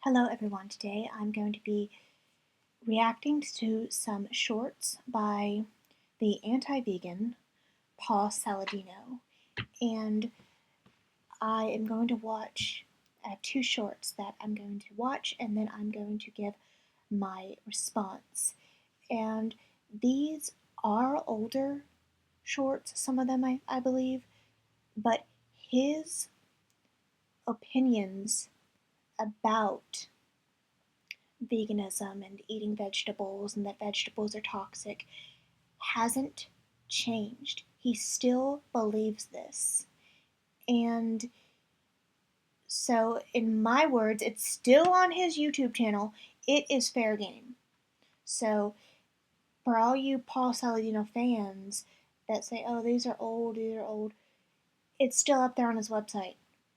Hello everyone, today I'm going to be reacting to some shorts by the anti-vegan Paul Saladino, and I am going to I have two shorts that I'm going to watch and then I'm going to give my response. And these are older shorts, some of them I believe, but his opinions about veganism and eating vegetables and that vegetables are toxic hasn't changed. He still believes this. And so, in my words, it's still on his YouTube channel. It is fair game. So, for all you Paul Saladino fans that say, oh, these are old, it's still up there on his website.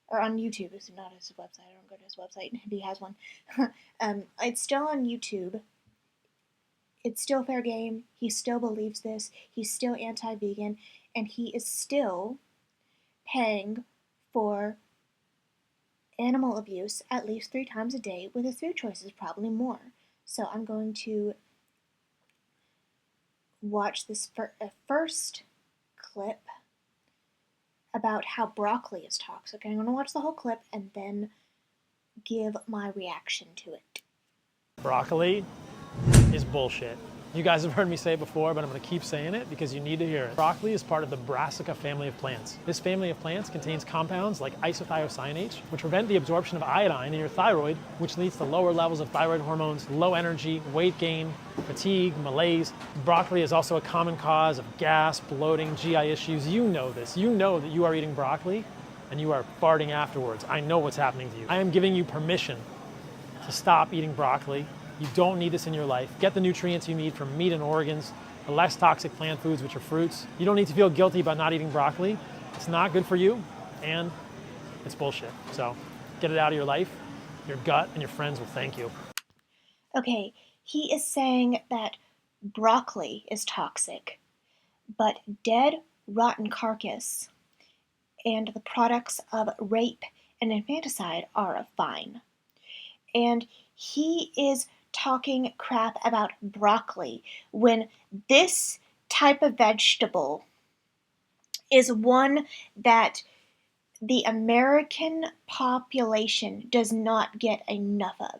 Or on YouTube. It's not his website. I don't go to his website if he has one. It's still on YouTube. It's still fair game. He still believes this. He's still anti-vegan, and he is still paying for animal abuse at least 3 times a day with his food choices, probably more. So I'm going to watch this first clip about how broccoli is toxic. I'm going to watch the whole clip and then give my reaction to it. Broccoli is bullshit. You guys have heard me say it before, but I'm going to keep saying it because you need to hear it. Broccoli is part of the Brassica family of plants. This family of plants contains compounds like isothiocyanate, which prevent the absorption of iodine in your thyroid, which leads to lower levels of thyroid hormones, low energy, weight gain, fatigue, malaise. Broccoli is also a common cause of gas, bloating, GI issues. You know this. You know that you are eating broccoli and you are farting afterwards. I know what's happening to you. I am giving you permission to stop eating broccoli. You don't need this in your life. Get the nutrients you need from meat and organs, the less toxic plant foods, which are fruits. You don't need to feel guilty about not eating broccoli. It's not good for you, and it's bullshit. So get it out of your life. Your gut and your friends will thank you. Okay, he is saying that broccoli is toxic, but dead, rotten carcass and the products of rape and infanticide are fine. And he is talking crap about broccoli when this type of vegetable is one that the American population does not get enough of.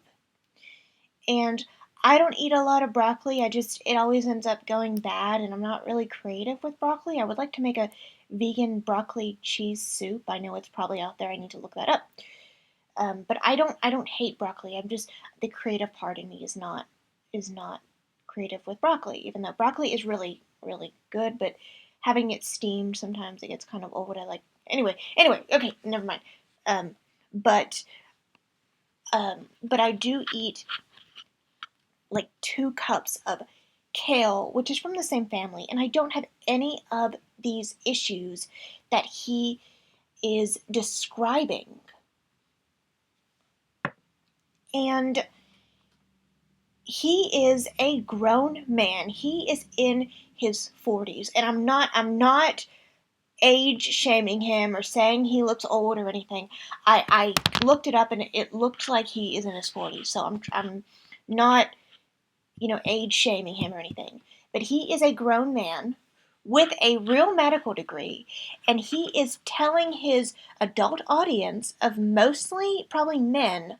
And I don't eat a lot of broccoli. It always ends up going bad, and I'm not really creative with broccoli. I would like to make a vegan broccoli cheese soup. I know it's probably out there. I need to look that up. But I don't hate broccoli. I'm just, the creative part in me is not creative with broccoli, even though broccoli is really, really good, but having it steamed, sometimes it gets kind of old. Anyway, okay, never mind. But I do eat like 2 cups of kale, which is from the same family, and I don't have any of these issues that he is describing. And he is a grown man. He is in his 40s, and I'm not age shaming him or saying he looks old or anything. I looked it up and it looked like he is in his 40s, so I'm not, age shaming him or anything. But he is a grown man with a real medical degree, and he is telling his adult audience of mostly probably men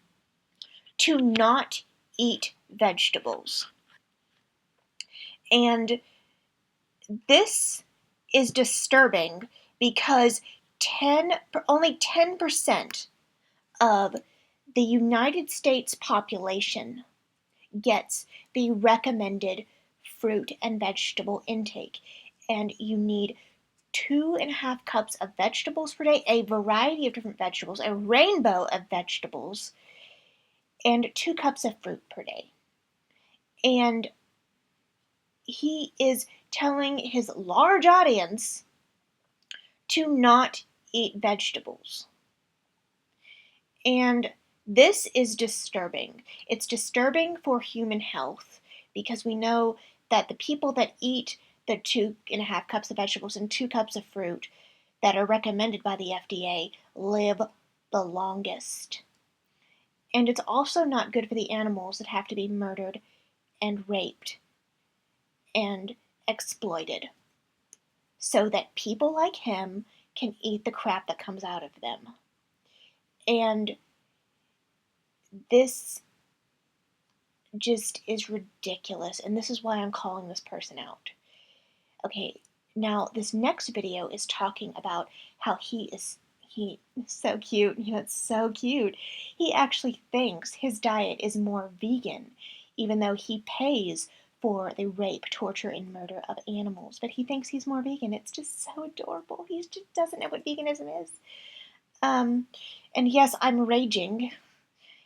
to not eat vegetables. And this is disturbing because only 10% of the United States population gets the recommended fruit and vegetable intake. And you need 2.5 cups of vegetables per day, a variety of different vegetables, a rainbow of vegetables, and 2 cups of fruit per day. And he is telling his large audience to not eat vegetables. And this is disturbing. It's disturbing for human health because we know that the people that eat the 2.5 cups of vegetables and 2 cups of fruit that are recommended by the FDA live the longest. And it's also not good for the animals that have to be murdered and raped and exploited so that people like him can eat the crap that comes out of them. And this just is ridiculous, and this is why I'm calling this person out. Okay, now this next video is talking about how he's so cute. It's so cute. He actually thinks his diet is more vegan, even though he pays for the rape, torture, and murder of animals. But he thinks he's more vegan. It's just so adorable. He just doesn't know what veganism is. And yes, I'm raging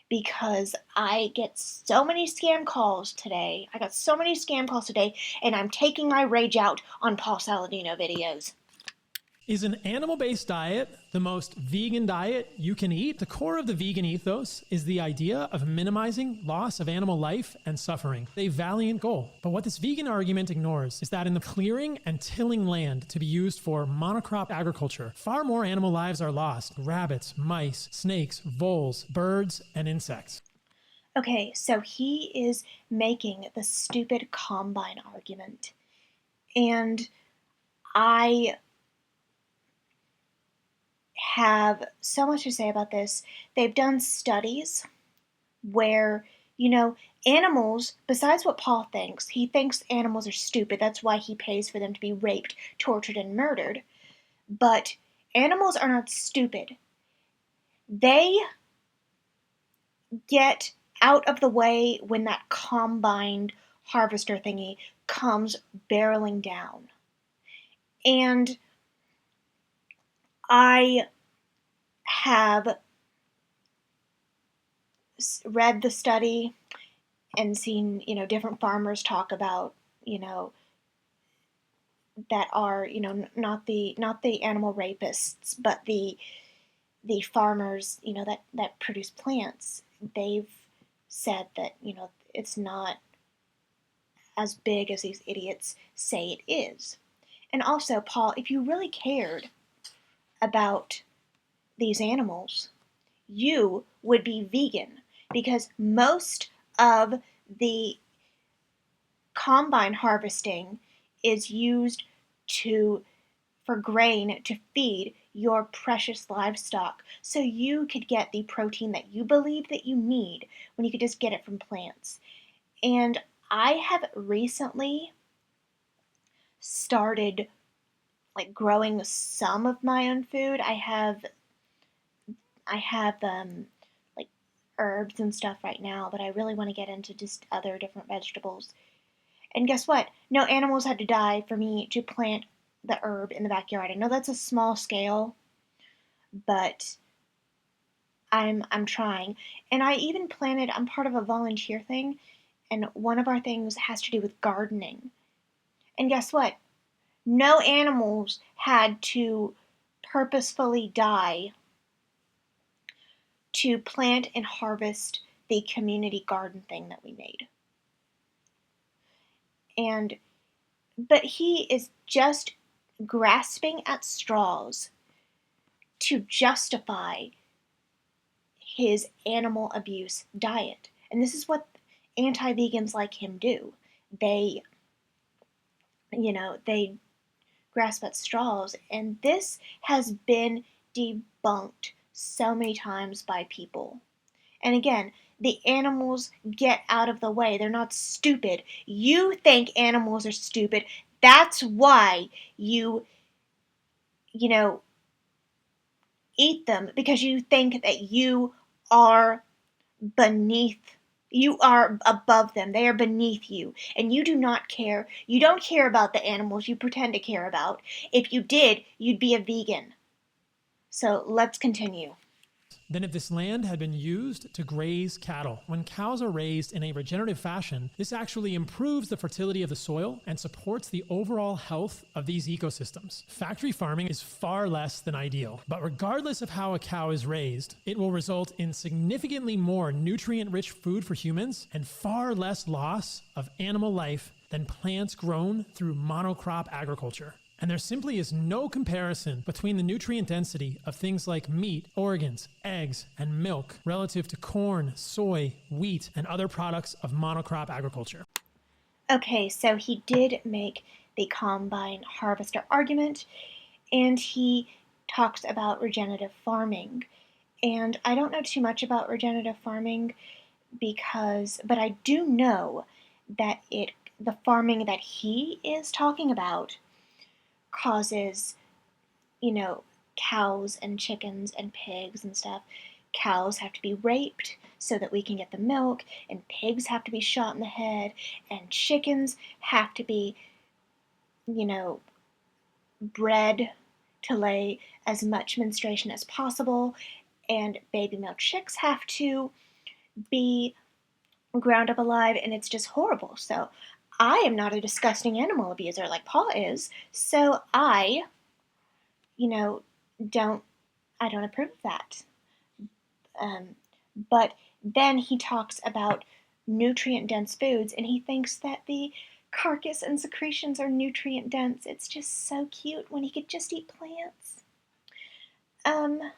because I get so many scam calls today. I got so many scam calls today, and I'm taking my rage out on Paul Saladino videos. Is an animal-based diet the most vegan diet you can eat? The core of the vegan ethos is the idea of minimizing loss of animal life and suffering. A valiant goal. But what this vegan argument ignores is that in the clearing and tilling land to be used for monocrop agriculture, far more animal lives are lost. Rabbits, mice, snakes, voles, birds, and insects. Okay, so he is making the stupid combine argument. And I have so much to say about this. They've done studies where, animals, besides what Paul thinks, he thinks animals are stupid. That's why he pays for them to be raped, tortured, and murdered. But animals are not stupid. They get out of the way when that combined harvester thingy comes barreling down. And I have read the study and seen, different farmers talk about, that are, not the animal rapists, but the farmers, that produce plants. They've said that, it's not as big as these idiots say it is. And also, Paul, if you really cared about these animals, you would be vegan, because most of the combine harvesting is used for grain to feed your precious livestock, so you could get the protein that you believe that you need when you could just get it from plants. And I have recently started growing some of my own food. I have like herbs and stuff right now, but I really want to get into just other different vegetables. And guess what? No animals had to die for me to plant the herb in the backyard. I know that's a small scale, but I'm trying. And I even planted, I'm part of a volunteer thing, and one of our things has to do with gardening. And guess what? No animals had to purposefully die to plant and harvest the community garden thing that we made. But he is just grasping at straws to justify his animal abuse diet. And this is what anti-vegans like him do. They grasp at straws, and this has been debunked so many times by people. And again, the animals get out of the way. They're not stupid. You think animals are stupid. That's why you eat them, because you think that you are above them. They are beneath you. And you do not care. You don't care about the animals you pretend to care about. If you did, you'd be a vegan. So let's continue. Than if this land had been used to graze cattle. When cows are raised in a regenerative fashion, this actually improves the fertility of the soil and supports the overall health of these ecosystems. Factory farming is far less than ideal, but regardless of how a cow is raised, it will result in significantly more nutrient-rich food for humans and far less loss of animal life than plants grown through monocrop agriculture. And there simply is no comparison between the nutrient density of things like meat, organs, eggs, and milk relative to corn, soy, wheat, and other products of monocrop agriculture. Okay, so he did make the combine harvester argument, and he talks about regenerative farming. And I don't know too much about regenerative farming but I do know that the farming that he is talking about causes, cows and chickens and pigs and stuff. Cows have to be raped so that we can get the milk, and pigs have to be shot in the head, and chickens have to be, you know, bred to lay as much menstruation as possible, and baby milk chicks have to be ground up alive, and it's just horrible. So I am not a disgusting animal abuser like Paul is, so you know, don't I don't approve of that. Um, but then he talks about nutrient dense foods, and he thinks that the carcass and secretions are nutrient dense. It's just so cute when he could just eat plants. Um,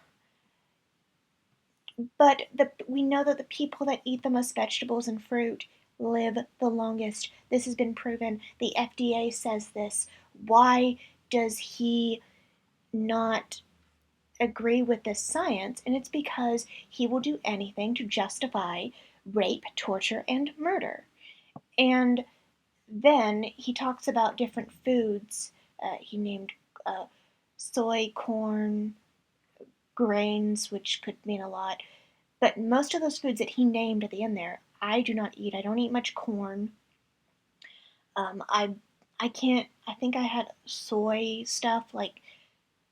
but we know that the people that eat the most vegetables and fruit live the longest. This has been proven. The FDA says this. Why does he not agree with this science? And it's because he will do anything to justify rape, torture, and murder. And then he talks about different foods. He named soy, corn, grains, which could mean a lot. But most of those foods that he named at the end there, I do not eat. I don't eat much corn. I can't. I think I had soy stuff like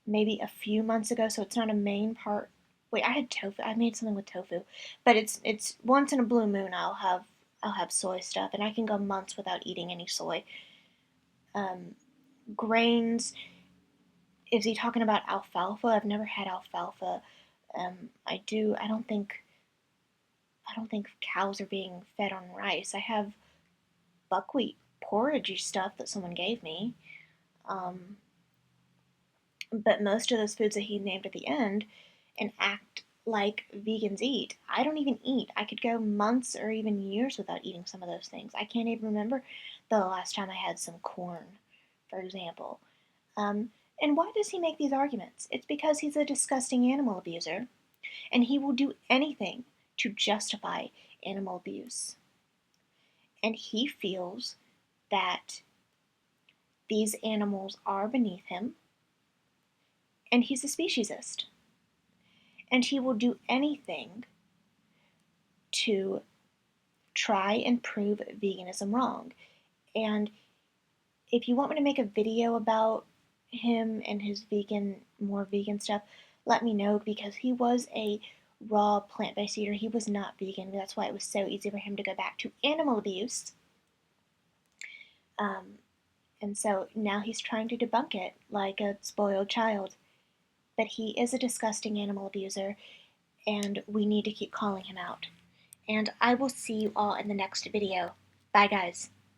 maybe a few months ago, so it's not a main part. Wait, I had tofu. I made something with tofu, but it's once in a blue moon I'll have soy stuff, and I can go months without eating any soy. Um, Grains. Is he talking about alfalfa? I've never had alfalfa. I do. I don't think cows are being fed on rice. I have buckwheat porridgey stuff that someone gave me. Um, but most of those foods that he named at the end and act like vegans eat, I don't even eat. I could go months or even years without eating some of those things. I can't even remember the last time I had some corn, for example. Um, and why does he make these arguments? It's because he's a disgusting animal abuser, and he will do anything to justify animal abuse. And he feels that these animals are beneath him, and he's a speciesist. And he will do anything to try and prove veganism wrong. And if you want me to make a video about him and his more vegan stuff, let me know, because he was a raw plant-based eater. He was not vegan. That's why it was so easy for him to go back to animal abuse. Um, and so now he's trying to debunk it like a spoiled child. But he is a disgusting animal abuser, and we need to keep calling him out. And I will see you all in the next video. Bye, guys.